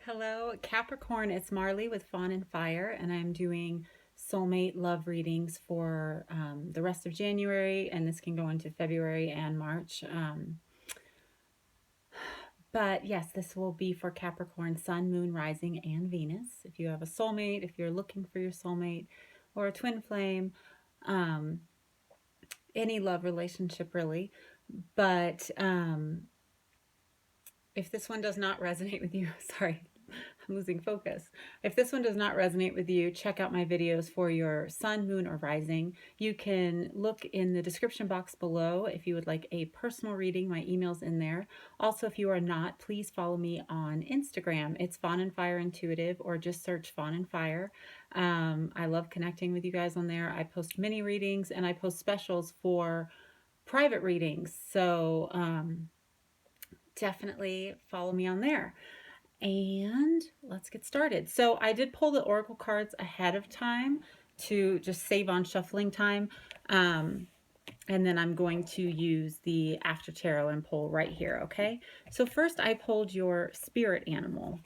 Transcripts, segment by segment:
Hello, Capricorn. It's Marley with Fawn and Fire, and I'm doing soulmate love readings for the rest of January, and this can go into February and March. But yes, this will be for Capricorn, Sun, Moon, Rising, and Venus. If you have a soulmate, if you're looking for your soulmate or a twin flame, um, any love relationship really. But if this one does not resonate with you, sorry, I'm losing focus. If this one does not resonate with you, check out my videos for your sun, moon, or rising. You can look in the description box below if you would like a personal reading. My email's in there. Also, if you are not, please follow me on Instagram. It's Fawn and Fire Intuitive, or just search Fawn and Fire. I love connecting with you guys on there. I post mini readings and I post specials for private readings. So definitely follow me on there. And let's get started. So I did pull the oracle cards ahead of time to just save on shuffling time. And then I'm going to use the after tarot and pull right here, okay? So first I pulled your spirit animal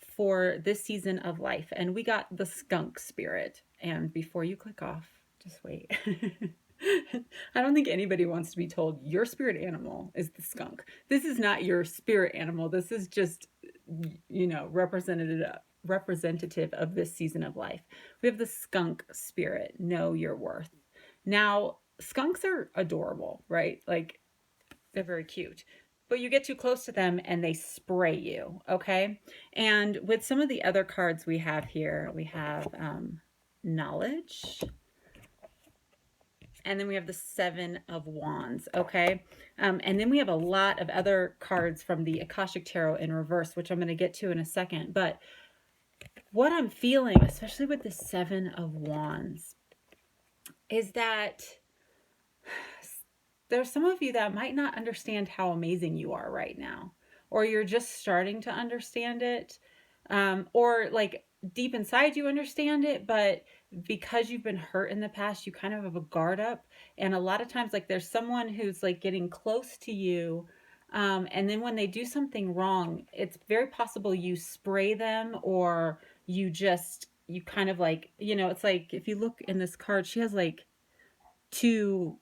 for this season of life, and we got the skunk spirit. And before you click off, just wait. I don't think anybody wants to be told your spirit animal is the skunk. This is not your spirit animal. This is just, representative of this season of life. We have the skunk spirit. Know your worth. Now, skunks are adorable, right? Like, they're very cute. But you get too close to them and they spray you, okay? And with some of the other cards we have here, we have knowledge, and then we have the Seven of Wands, okay? And then we have a lot of other cards from the Akashic Tarot in reverse, which I'm going to get to in a second. But what I'm feeling, especially with the Seven of Wands, is that there's some of you that might not understand how amazing you are right now, or you're just starting to understand it, or like deep inside you understand it, but because you've been hurt in the past, you kind of have a guard up. And a lot of times, like, there's someone who's like getting close to you, and then when they do something wrong, it's very possible you spray them, or you kind of like, it's like, if you look in this card, she has like two,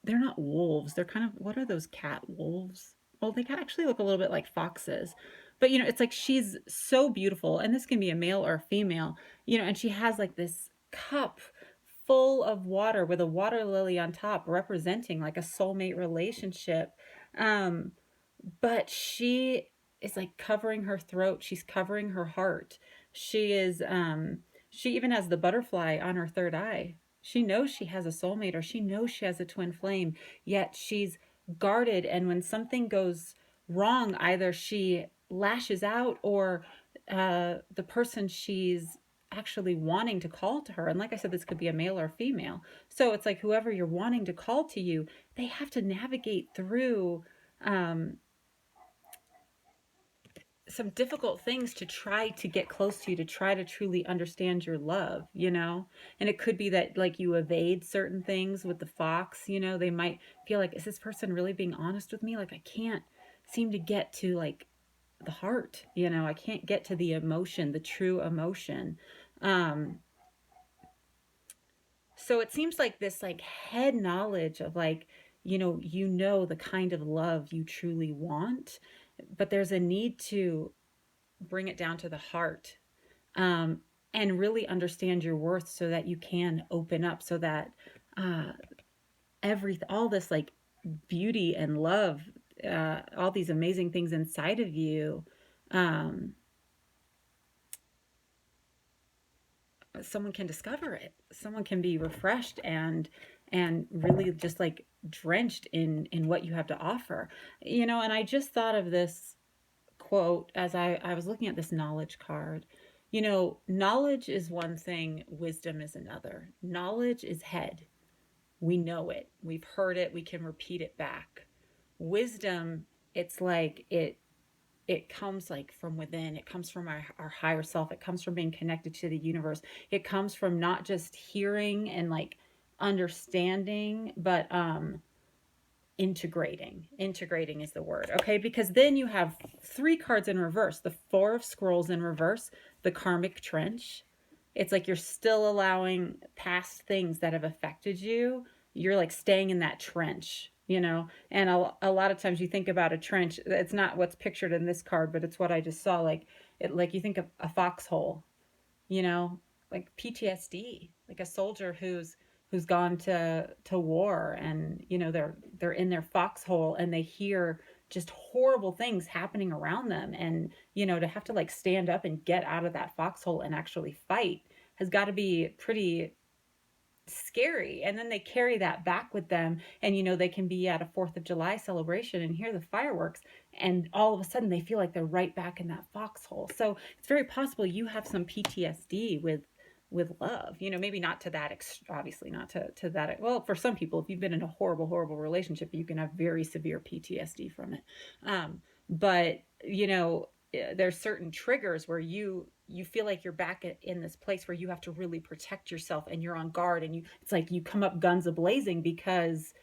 they're not wolves. They're kind of, what are those, cat wolves? Well, they can actually look a little bit like foxes. But, it's like she's so beautiful. And this can be a male or a female, and she has like this cup full of water with a water lily on top, representing like a soulmate relationship. But she is like covering her throat. She's covering her heart. She even has the butterfly on her third eye. She knows she has a soulmate, or she knows she has a twin flame, yet she's guarded. And when something goes wrong, either she lashes out, or the person she's actually wanting to call to her, and like I said, this could be a male or a female. So it's like whoever you're wanting to call to you, they have to navigate through um, some difficult things to try to get close to you, to try to truly understand your love. And it could be that like you evade certain things with the fox. They might feel like, is this person really being honest with me? Like, I can't seem to get to like the heart. I can't get to the emotion, the true emotion. So it seems like this like head knowledge of like, the kind of love you truly want, but there's a need to bring it down to the heart, and really understand your worth, so that you can open up, so that uh, all this like beauty and love, all these amazing things inside of you, um, someone can discover it. Someone can be refreshed and really just like drenched in what you have to offer. And I just thought of this quote as I was looking at this knowledge card. Knowledge is one thing, wisdom is another. Knowledge is head. We know it. We've heard it. We can repeat it back. Wisdom, it's like it comes like from within. It comes from our higher self. It comes from being connected to the universe. It comes from not just hearing and like understanding, but integrating is the word. Okay, because then you have 3 cards in reverse: the 4 of Scrolls in reverse, the karmic trench. It's like you're still allowing past things that have affected you. You're like staying in that trench, and a lot of times you think about a trench, it's not what's pictured in this card, but it's what I just saw. Like you think of a foxhole, you know, like PTSD, like a soldier who's gone to war, and they're in their foxhole and they hear just horrible things happening around them, and to have to like stand up and get out of that foxhole and actually fight has got to be pretty scary. And then they carry that back with them, and they can be at a 4th of July celebration and hear the fireworks, and all of a sudden they feel like they're right back in that foxhole. So it's very possible you have some PTSD with love, maybe not to that obviously not to that. Well, for some people, if you've been in a horrible relationship, you can have very severe PTSD from it. But there's certain triggers where you feel like you're back in this place where you have to really protect yourself, and you're on guard, and it's like you come up guns a-blazing because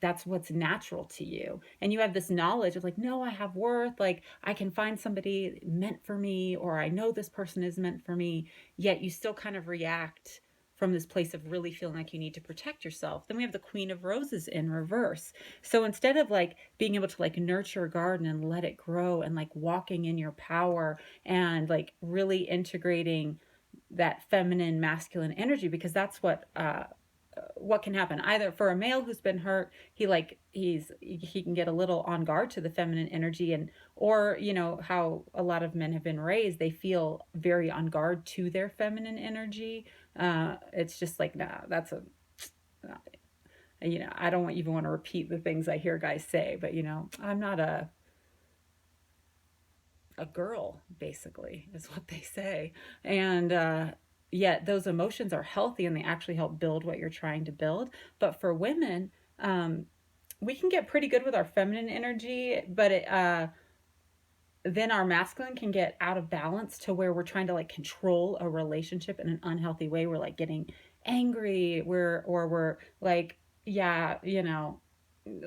that's what's natural to you. And you have this knowledge of like, no, I have worth, like I can find somebody meant for me, or I know this person is meant for me, yet you still kind of react from this place of really feeling like you need to protect yourself. Then we have the Queen of Roses in reverse. So instead of like being able to like nurture a garden and let it grow, and like walking in your power and like really integrating that feminine masculine energy, because that's what can happen either for a male who's been hurt. He can get a little on guard to the feminine energy, and or how a lot of men have been raised, they feel very on guard to their feminine energy. It's just like, nah, that's a I don't even want to repeat the things I hear guys say, but I'm not a girl, basically, is what they say. And yet those emotions are healthy, and they actually help build what you're trying to build. But for women, we can get pretty good with our feminine energy, but then our masculine can get out of balance to where we're trying to like control a relationship in an unhealthy way. We're like getting angry, we're like, yeah,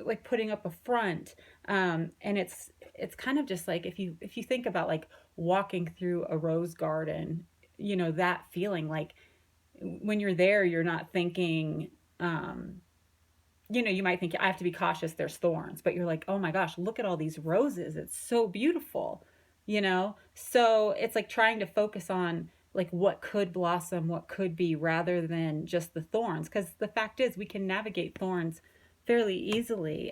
like putting up a front. And it's kind of just like, if you think about like walking through a rose garden, that feeling, like when you're there, you're not thinking, you might think I have to be cautious, there's thorns, but you're like, oh my gosh, look at all these roses, it's so beautiful. So it's like trying to focus on like what could blossom, what could be, rather than just the thorns, because the fact is we can navigate thorns fairly easily.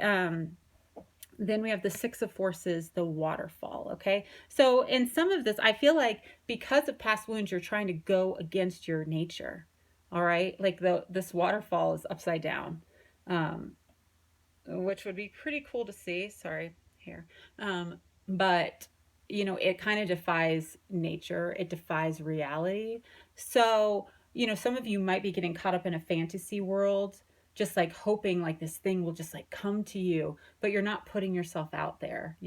Then we have the 6 of Forces, the waterfall. Okay, so in some of this, I feel like because of past wounds, you're trying to go against your nature. All right, like this waterfall is upside down, which would be pretty cool to see. Sorry, here. But it kind of defies nature. It defies reality. So some of you might be getting caught up in a fantasy world, just like hoping like this thing will just like come to you, but you're not putting yourself out there,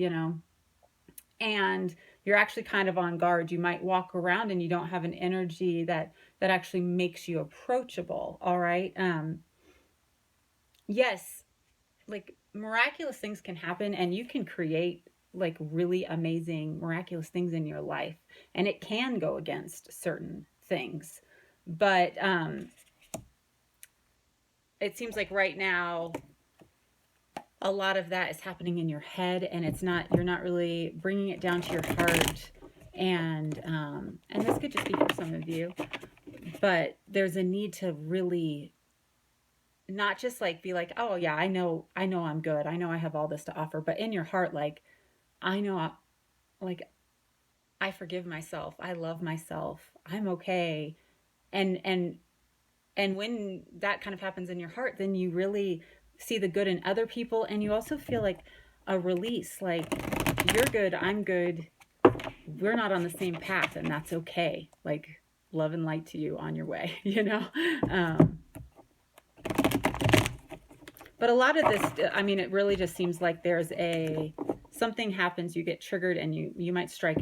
and you're actually kind of on guard. You might walk around and you don't have an energy that actually makes you approachable. All right. Yes, like miraculous things can happen, and you can create like really amazing miraculous things in your life, and it can go against certain things, but it seems like right now a lot of that is happening in your head, and you're not really bringing it down to your heart. And this could just be for some of you, but there's a need to really not just like be like, oh yeah, I know I'm good, I know I have all this to offer, but in your heart, like, I know, like, I forgive myself, I love myself, I'm okay. And when that kind of happens in your heart, then you really see the good in other people, and you also feel like a release, like you're good, I'm good, we're not on the same path, and that's okay. Like, love and light to you on your way, But a lot of this, I mean, it really just seems like there's something happens, you get triggered, and you might strike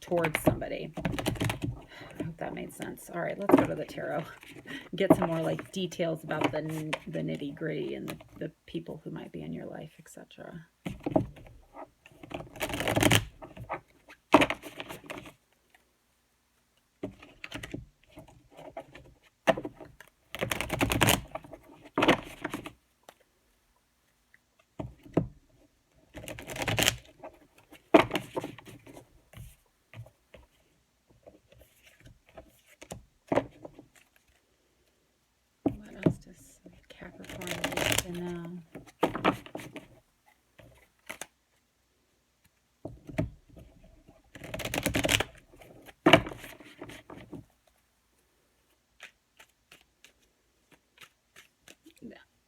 towards somebody. I hope that made sense. All right, let's go to the tarot. Get some more like details about the nitty gritty and the people who might be in your life, etc. What else does Capricorn need to know?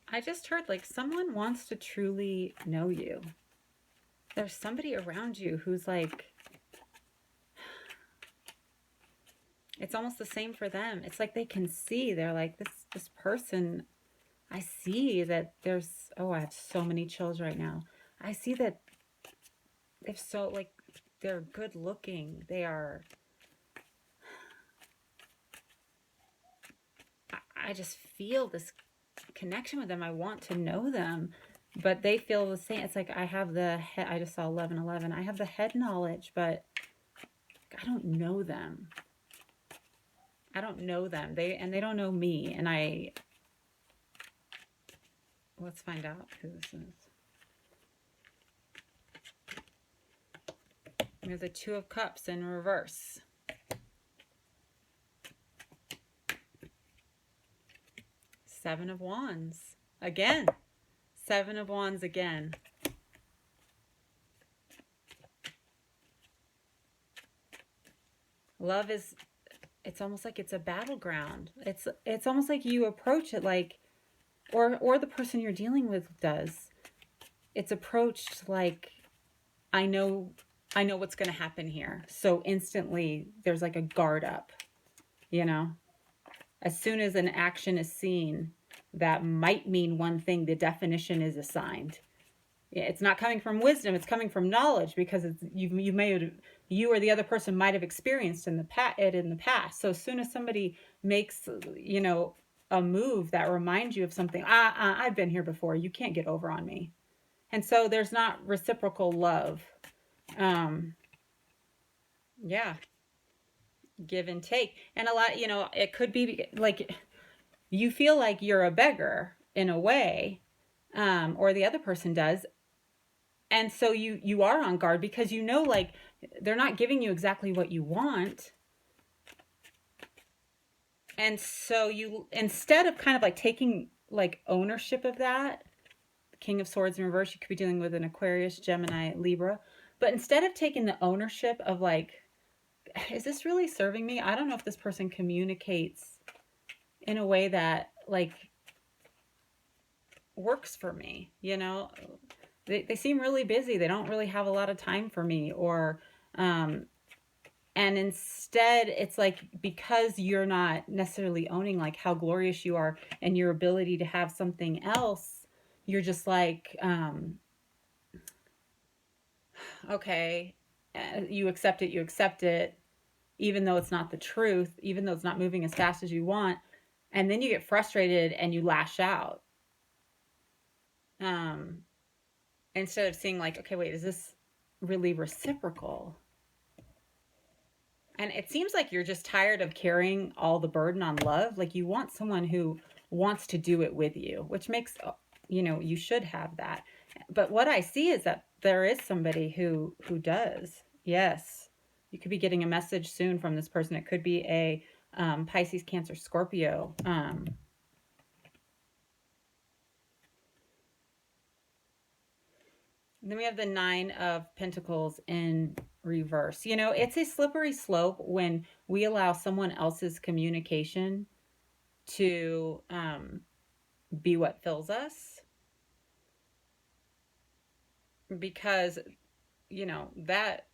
I just heard like someone wants to truly know you. There's somebody around you who's like, it's almost the same for them. It's like they can see, they're like, this person, I see that there's, oh, I have so many chills right now. I see that if so, like, they're good looking. They are, I just feel this connection with them. I want to know them, but they feel the same. It's like I have the head, I just saw 1111. I have the head knowledge, but I don't know them. I don't know them. They don't know me. And let's find out who this is. We have the Two of Cups in reverse. Seven of Wands. Again. Seven of Wands again. Love is, it's almost like it's a battleground. It's almost like you approach it like, or the person you're dealing with does. It's approached like, I know what's going to happen here. So instantly there's like a guard up, you know? As soon as an action is seen that might mean one thing, the definition is assigned. It's not coming from wisdom, it's coming from knowledge, because it's, you or the other person might have experienced in the past. So as soon as somebody makes, you know, a move that reminds you of something, I've been here before, you can't get over on me. And so there's not reciprocal love. Yeah. Give and take. And a lot, you know, it could be like you feel like you're a beggar in a way, or the other person does. And so you are on guard because you know, like, they're not giving you exactly what you want. And so you, instead of kind of like taking like ownership of that, King of Swords in reverse, you could be dealing with an Aquarius, Gemini, Libra. But instead of taking the ownership of like, is this really serving me? I don't know if this person communicates in a way that like works for me, you know? They seem really busy. They don't really have a lot of time for me, or, and instead it's like, because you're not necessarily owning like how glorious you are and your ability to have something else, you're just like, okay, you accept it, even though it's not the truth, even though it's not moving as fast as you want. And then you get frustrated and you lash out. Instead of seeing like, okay, wait, is this really reciprocal? And it seems like you're just tired of carrying all the burden on love. Like you want someone who wants to do it with you, which makes, you know, you should have that. But what I see is that there is somebody who does. Yes. You could be getting a message soon from this person. It could be a Pisces, Cancer, Scorpio. Then we have the Nine of Pentacles in reverse. You know, it's a slippery slope when we allow someone else's communication to be what fills us. Because, you know, that,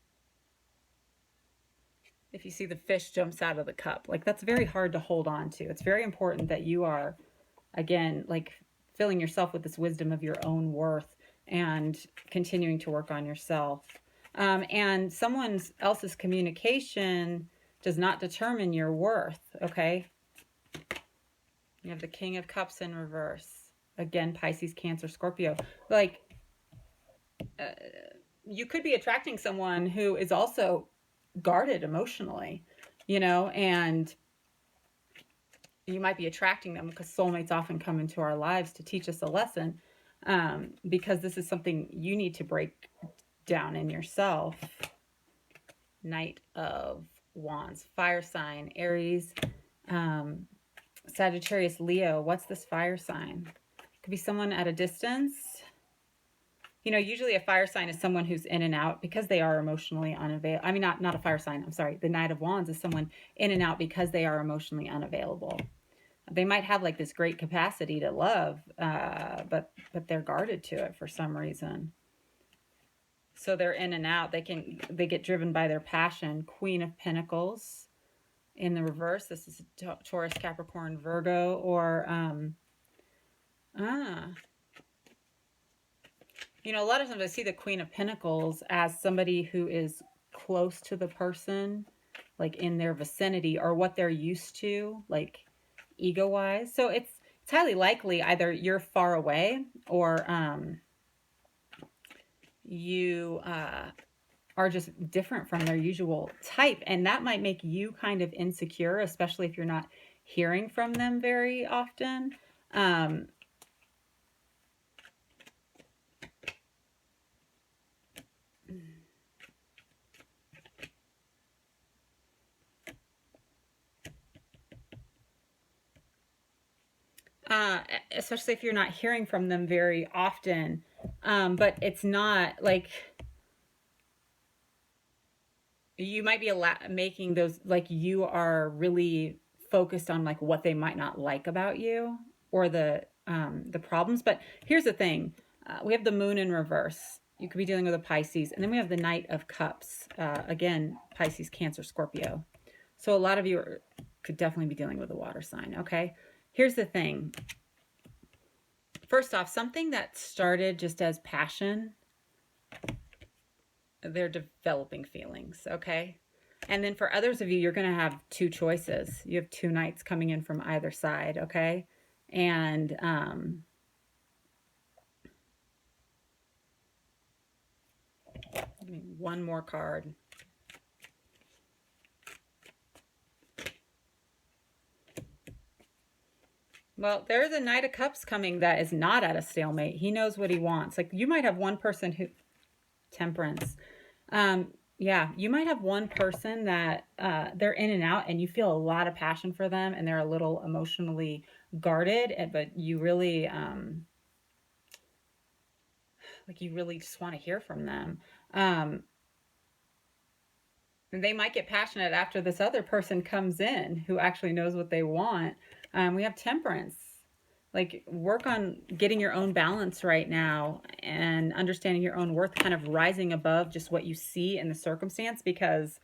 if you see the fish jumps out of the cup, like that's very hard to hold on to. It's very important that you are, again, like filling yourself with this wisdom of your own worth and continuing to work on yourself. And someone else's communication does not determine your worth, okay? You have the King of Cups in reverse. Again, Pisces, Cancer, Scorpio. Like, you could be attracting someone who is also guarded emotionally, you know, and you might be attracting them because soulmates often come into our lives to teach us a lesson, because this is something you need to break down in yourself. Knight of Wands, fire sign, Aries, Sagittarius, Leo. What's this fire sign? Could be someone at a distance. You know, usually a fire sign is someone who's in and out because they are emotionally unavailable. I mean, not a fire sign. I'm sorry. The Knight of Wands is someone in and out because they are emotionally unavailable. They might have like this great capacity to love, but they're guarded to it for some reason. So they're in and out. They get driven by their passion. Queen of Pentacles in the reverse. This is Taurus, Capricorn, Virgo, or you know, a lot of times I see the Queen of Pentacles as somebody who is close to the person, like in their vicinity or what they're used to, like ego-wise. So it's highly likely either you're far away or you are just different from their usual type. And that might make you kind of insecure, especially if you're not hearing from them very often. Especially if you're not hearing from them very often. But it's not like you might be making those, like you are really focused on like what they might not like about you or the problems. But here's the thing. We have the Moon in reverse. You could be dealing with a Pisces. And then we have the Knight of Cups. Again, Pisces, Cancer, Scorpio. So a lot of you could definitely be dealing with a water sign, okay? Here's the thing. First off, something that started just as passion, they're developing feelings, okay? And then for others of you, you're going to have two choices. You have two knights coming in from either side, okay? And give me one more card. Well, there's a Knight of Cups coming that is not at a stalemate. He knows what he wants. Like you might have one person who, Temperance. Yeah, you might have one person that they're in and out and you feel a lot of passion for them and they're a little emotionally guarded, but you really, like you really just want to hear from them. They might get passionate after this other person comes in who actually knows what they want. We have Temperance. Like work on getting your own balance right now and understanding your own worth, kind of rising above just what you see in the circumstance, because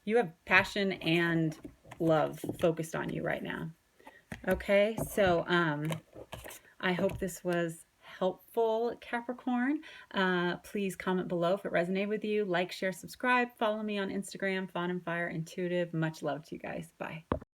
you have passion and love focused on you right now. Okay, so I hope this was helpful, Capricorn. Please comment below if it resonated with you. Like, share, subscribe. Follow me on Instagram, Fawn and Fire Intuitive. Much love to you guys. Bye.